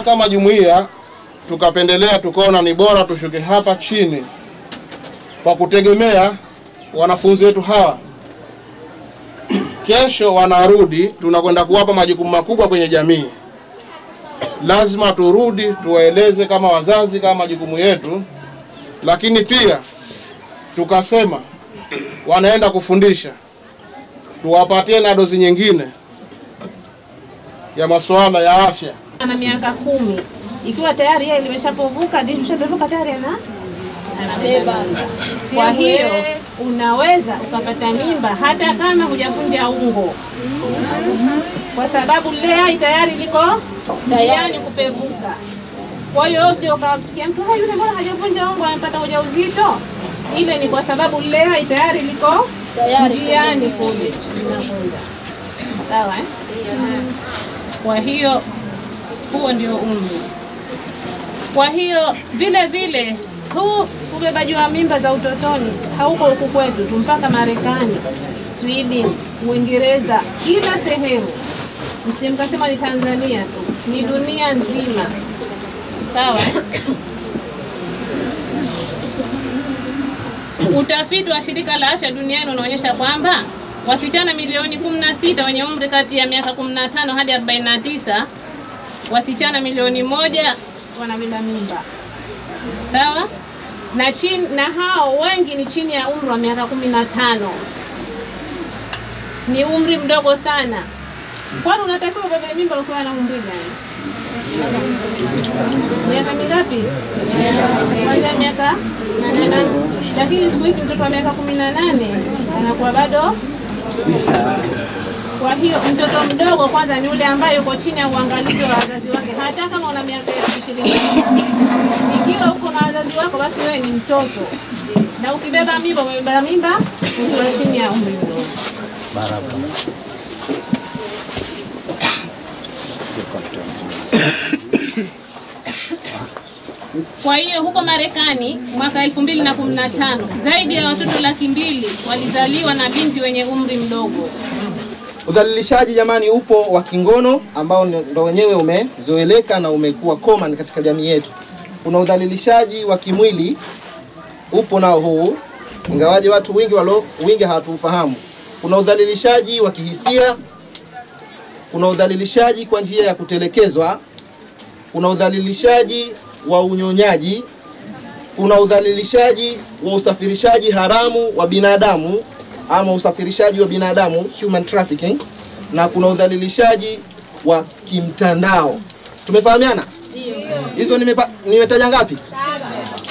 Kama jumuiya tukapendelea tukaona ni bora tushuke hapa chini kwa kutegemea wanafunzi wetu hawa kesho wanarudi, tunakwenda kuwapa majukumu makubwa kwenye jamii. Lazima turudi tuwaeleze kama wazazi kama majukumu yetu, lakini pia tukasema wanaenda kufundisha, tuwapatie na dozi nyingine ya masuala ya afya. Ana miaka 10 ikiwa tayari yeye limeshapovuka tayari anabeba. Kwa hiyo unaweza ukapata mimba hata kama hujavunja ungo, kwa sababu lea tayari liko tayari kupevuka. Kwa hiyo sio ukasikia mtu yule mbona hajavunja ungo amepata ujauzito, ile ni kwa sababu lea tayari liko tayari kule. Sawa eh? Kwa hiyo huo ndio umri. Kwa hiyo vile vile huu ubebaji wa mimba za utotoni hauko huku kwetu tu, mpaka Marekani, Sweden, Uingereza, kila sehemu. Msimkasema ni Tanzania tu, ni dunia nzima. Sawa. Utafiti wa shirika la afya duniani unaonyesha kwamba wasichana milioni 16 wenye umri kati ya miaka 15 hadi 49, wasichana milioni 1 wanabeba mimba. Sawa? Na hao wengi ni chini ya umri wa miaka 15. Ni umri mdogo sana. Kwani unatakiwa ubebe mimba ukiwa na umri gani? Miaka mingapi? Kwanza miaka 8. Lakini siku hizi mtoto wa miaka 18 anakuwa bado. Kwa hiyo mtoto mdogo kwanza ni yule ambaye yuko chini ya uangalizi wa wazazi wake, hata kama una miaka 20. Ikiwa uko na wazazi wako basi wewe ni mtoto. Na ukibeba mimba umebeba mimba ukiwa chini ya umri mdogo. Barabara. Kwa hiyo huko Marekani mwaka 2015 zaidi ya watoto 200,000 walizaliwa na binti wenye umri mdogo. Udhalilishaji jamani upo wa kingono ambao ndo wenyewe umezoeleka na umekuwa common katika jamii yetu. Kuna udhalilishaji wa kimwili upo nao huu, ingawaje watu wengi hawatufahamu. Kuna udhalilishaji wa kihisia, kuna udhalilishaji kwa njia ya kutelekezwa, kuna udhalilishaji wa unyonyaji, kuna udhalilishaji wa usafirishaji haramu wa binadamu ama usafirishaji wa binadamu, human trafficking, na kuna udhalilishaji wa kimtandao. Tumefahamiana? Ndio. Hizo nimetaja ngapi?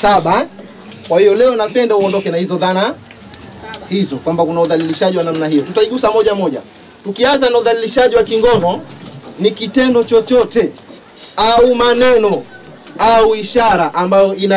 7. Kwa hiyo leo napenda uondoke na hizo dhana hizo kwamba kuna udhalilishaji wa namna hiyo. Tutaigusa moja moja. Tukianza na udhalilishaji wa kingono, ni kitendo chochote au maneno au ishara ambayo ina